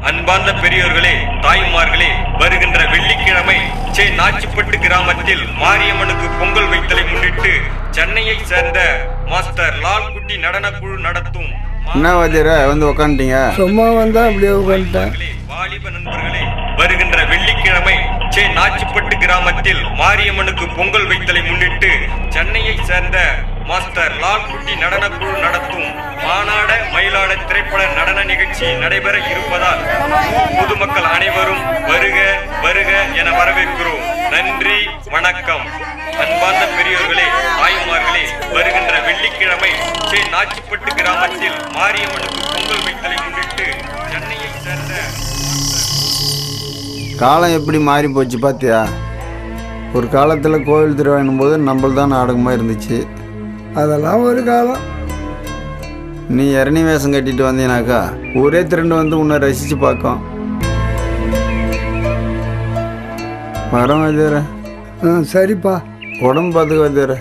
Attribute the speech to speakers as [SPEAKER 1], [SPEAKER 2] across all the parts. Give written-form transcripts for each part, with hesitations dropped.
[SPEAKER 1] அன்பார்ந்த பெரியோர்களே, தாய்மார்களே, வருகின்ற வெள்ளிக்கிழமை நாச்சிப்பட்டு கிராமத்தில் மாரியம்மனுக்கு பொங்கல் வைத்தலை முன்னிட்டு சென்னையை சேர்ந்த மாஸ்டர் லால்குட்டி நடன குழு நடத்தும்
[SPEAKER 2] என்ன வாத்தியார வந்து உட்காந்துட்டீங்க?
[SPEAKER 3] சும்மா வந்தா அப்படியே உட்காந்துட்டேன்.
[SPEAKER 1] வாலிப நண்பர்களே, வருகின்ற வெள்ளிக்கிழமை நாச்சிப்பட்டு கிராமத்தில் மாரியம்மனுக்கு பொங்கல் வைத்தலை முன்னிட்டு சென்னையை சேர்ந்த மாஸ்டர் லால்குட்டி நடன குழு நடத்தும் மானாட மயிலாட திரைப்பட நடன நிகழ்ச்சி நடைபெற இருப்பதால் பொதுமக்கள் அனைவரும் வருக வருக என வரவேற்கிறோம். நன்றி, வணக்கம். அன்பார்ந்த பெரியோர்களே, தாய்மார்களே, வருகின்ற வெள்ளிக்கிழமை நாச்சிப்பட்டு கிராமத்தில் மாரியம்மனுக்கு பொங்கல் வைத்தலை முன்னிட்டு சென்னையை சேர்ந்த
[SPEAKER 2] காலம் எப்படி மாறி போச்சு பார்த்தியா? ஒரு காலத்தில் கோவில் திருவாயினும் போது நம்மள் தான் நாடகமாக இருந்துச்சு.
[SPEAKER 3] அதெல்லாம் ஒரு காலம்.
[SPEAKER 2] நீ இரணி வேஷம் கட்டிட்டு வந்தீனாக்கா ஒரே திரண்டு வந்து உன்னை ரசித்து பார்க்கும். வரோம் வாத்தியார.
[SPEAKER 3] சரிப்பா,
[SPEAKER 2] உடம்பு பார்த்துக்க வாத்தியார.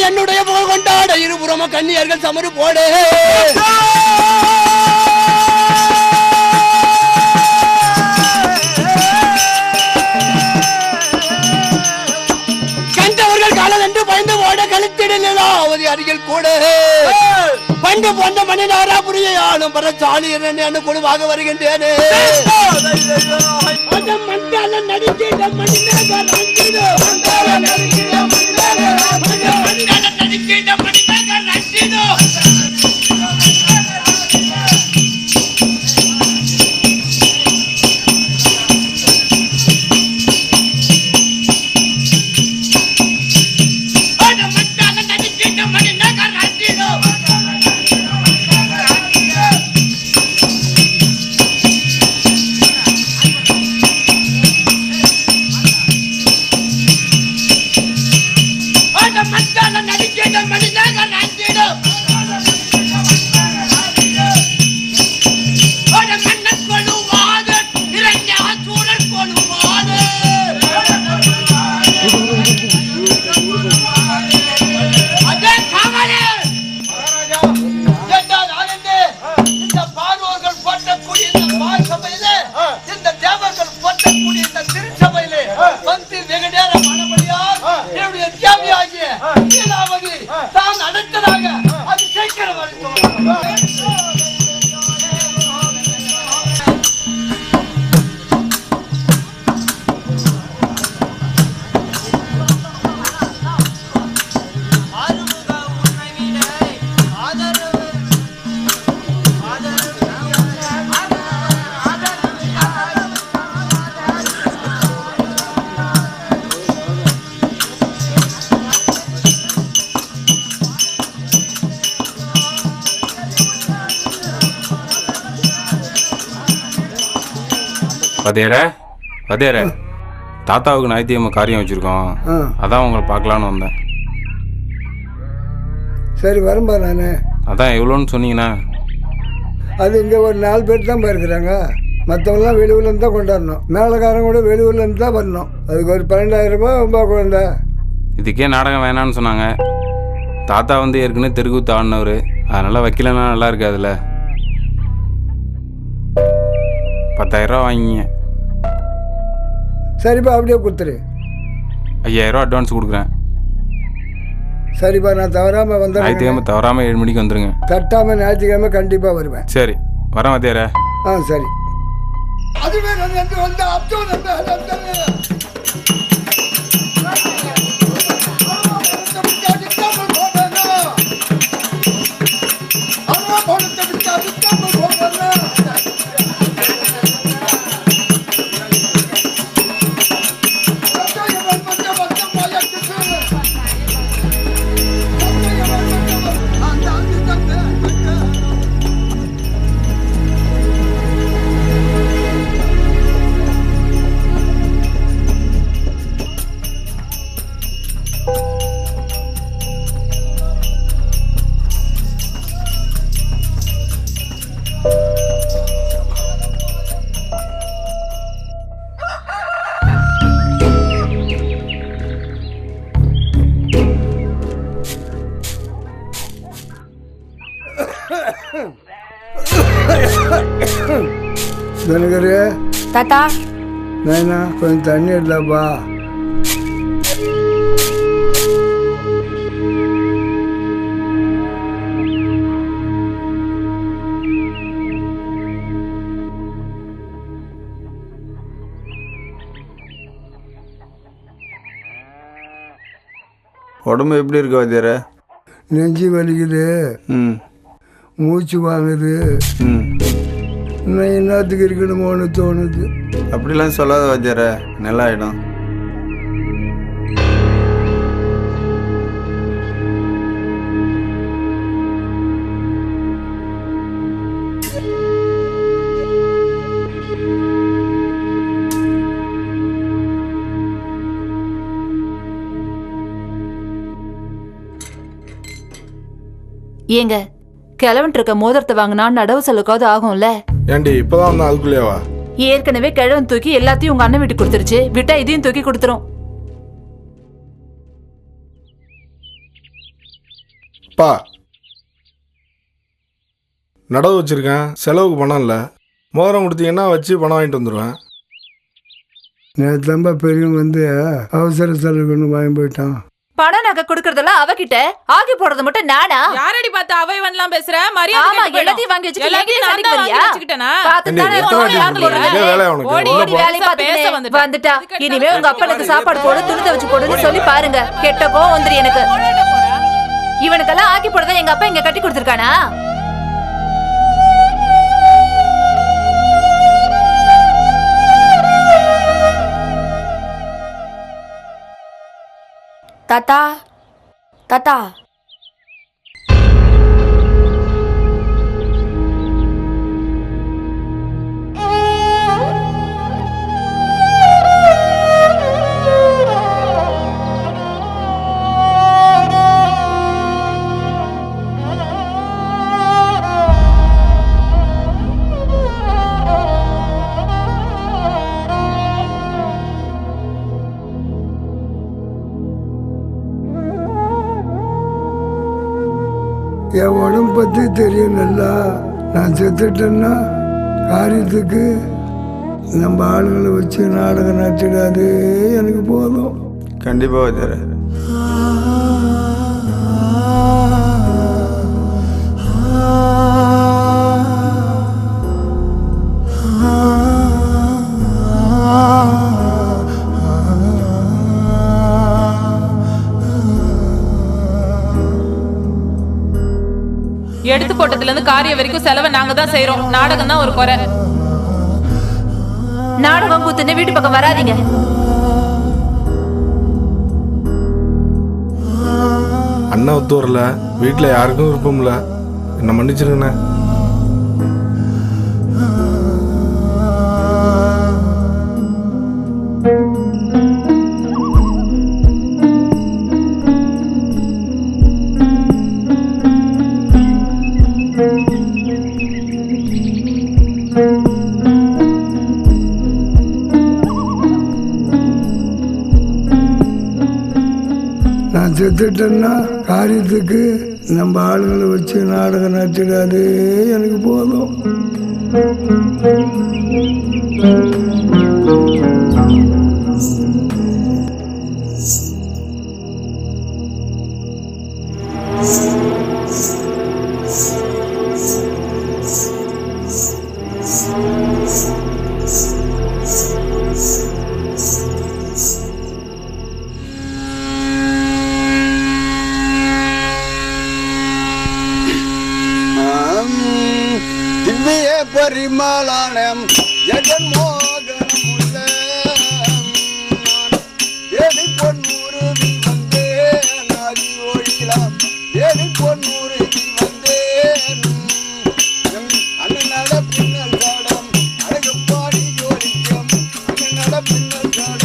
[SPEAKER 3] என்னுடைய புகழ் கொண்டாட இருபுறம கன்னியர்கள் சமரு போடு. கண்டவர்கள் காலம் என்று பயந்து ஓட கழித்திடலாவது அருகில் கூட பண்டு போன்ற மணிநாரா புரிய ஆளும் பரச்சாலி என்ன குழுவாக வருகின்றேனே.
[SPEAKER 4] வதேர தாத்தாவுக்கு ஞாயிற்றுக்கிழமை காரியம் வச்சுருக்கோம். அதான் உங்களை பார்க்கலான்னு வந்தேன்.
[SPEAKER 3] சரி வரும்பா. நான்
[SPEAKER 4] அதான் எவ்வளோன்னு சொன்னீங்கண்ணா?
[SPEAKER 3] அது இங்கே ஒரு 4 பேர் தான் போயிருக்கிறாங்க. மற்றவங்களாம் வெளியூர்லேருந்து தான் கொண்டாடணும். மேலக்காரங்க கூட வெளியூர்லேருந்து தான் வரணும். அதுக்கு ஒரு 12,000 ரூபாய் ரொம்ப குழந்தை.
[SPEAKER 4] இதுக்கே நாடகம் வேணான்னு சொன்னாங்க. தாத்தா வந்து ஏற்கனவே தெருக்கூத்து ஆடினவர், அதனால் வைக்கலன்னா நல்லா இருக்காதுல்ல. 10,000 ரூபா வாங்கிங்க.
[SPEAKER 5] சரிப்பா அப்படியே கொடுத்துரு.
[SPEAKER 4] 5000 அட்வான்ஸ் கொடுக்குறேன்.
[SPEAKER 5] சரிப்பா நான் தவறாமல் வந்தேன்.
[SPEAKER 4] ஞாயிற்றுக்கிழமை தவறாமல் 7 மணிக்கு வந்துடுங்க.
[SPEAKER 5] தட்டாமல் ஞாயிற்றுக்கிழமை கண்டிப்பாக வருவேன்.
[SPEAKER 4] சரி வரேன் வாத்தியாரே.
[SPEAKER 5] சரி.
[SPEAKER 3] அதுவே நான் என்று வந்த அப்துல்
[SPEAKER 5] தினகரு
[SPEAKER 6] தாத்தா
[SPEAKER 5] நானா கொஞ்சம் தண்ணி இல்லப்பா.
[SPEAKER 2] உடம்பு எப்படி இருக்கு வாத்தியாரே?
[SPEAKER 5] நெஞ்சு வலிக்குது,
[SPEAKER 2] ம்
[SPEAKER 5] மூச்சு வாங்குது.
[SPEAKER 2] ம்
[SPEAKER 5] இன்னும் என்னத்துக்கு இருக்கணுமோன்னு தோணுது.
[SPEAKER 2] அப்படிலாம் சொல்லாத வாத்தியாரே, நல்லா ஆகிடும்.
[SPEAKER 6] ஏங்க கிழவன்ட்டு இருக்க மோதிரத்தை வாங்கினா நடவு செலவுக்காவது ஆகும்ல.
[SPEAKER 7] ஏண்டி இப்பதான் வந்தா அதுக்குள்ளேவா?
[SPEAKER 6] ஏற்கனவே கிழவன் தூக்கி எல்லாத்தையும் உங்க அண்ணன் வீட்டுக்கு கொடுத்துருச்சு, விட்டா இதையும் தூக்கி கொடுத்துரும்.
[SPEAKER 7] பா நடவு வச்சிருக்கேன், செலவுக்கு பணம் இல்லை. மோதிரம் கொடுத்தீங்கன்னா வச்சு பணம் வாங்கிட்டு வந்துடுவேன்.
[SPEAKER 5] நேற்று தம்பா பெரியவங்க வந்து அவசர செலவுன்னு வாங்கி போயிட்டான்.
[SPEAKER 6] பணம் நகை கொடுக்கறதெல்லாம் அவகிட்ட, ஆகி போடுறது மட்டும் நானா?
[SPEAKER 8] யாரடி பார்த்து அவை வரலாம் பேசுற?
[SPEAKER 6] ஆமா,
[SPEAKER 8] மரியாதை
[SPEAKER 6] எல்லாத்தையும் வாங்கி வச்சுட்டு
[SPEAKER 8] எல்லாத்தையும்
[SPEAKER 6] எங்கேயும்
[SPEAKER 8] நான் தான்
[SPEAKER 6] சண்டைக்கு
[SPEAKER 8] வாங்கி
[SPEAKER 6] வரியா?
[SPEAKER 8] வச்சுக்கிட்டேனா?
[SPEAKER 6] பார்த்துட்டு தானே
[SPEAKER 7] எத்தனை வாட்டி
[SPEAKER 6] ஒண்ணும்
[SPEAKER 7] சொல்றது?
[SPEAKER 6] ஆகலையா?
[SPEAKER 7] இதே வேலையா உனக்கு?
[SPEAKER 8] ஓடி
[SPEAKER 7] உள்ள
[SPEAKER 6] ஓடி
[SPEAKER 7] போ.
[SPEAKER 6] வேலையை பார்த்துட்டு
[SPEAKER 8] வந்துட்டா.
[SPEAKER 6] வந்துட்டா. இனிமே உங்க அப்பனுக்கு சாப்பாடு போடு, துணி துவைச்சு போடுன்னு சொல்லி பாருங்க. கெட்ட கோவம் வந்துரு எனக்கு. இவனுக்கெல்லாம் ஆக்கி போடுறத எங்க அப்பா இங்க கட்டி கொடுத்துருக்கானா? தாத்தா தாத்தா
[SPEAKER 5] என் உடம்பு பற்றி தெரியும் நல்லா. நான் செத்துட்டேன்னா காரியத்துக்கு நம்ம ஆளுங்களை வச்சு நாடகம் நடிச்சிடாது, எனக்கு போதும்.
[SPEAKER 2] கண்டிப்பாக வாத்தியாரே.
[SPEAKER 8] எடுத்து போட்டதுல இருந்து காரியம் வரைக்கும் செலவை நாங்க தான் செய்யறோம். நாடகம் தான் ஒரு குறை.
[SPEAKER 6] நாடகம் கூத்துன்னு வீட்டு பக்கம் வராதீங்க.
[SPEAKER 7] அண்ணன் ஒத்து வரல, வீட்டில் யாருக்கும் விருப்பம் இல்லை. என்ன மன்னிச்சிருங்கண்ணே.
[SPEAKER 5] நான் செத்துட்டேன்னா காரியத்துக்கு நம்ம ஆளுங்களை வச்சு நாடகம் நடிச்சிடாது, எனக்கு போதும். சாலை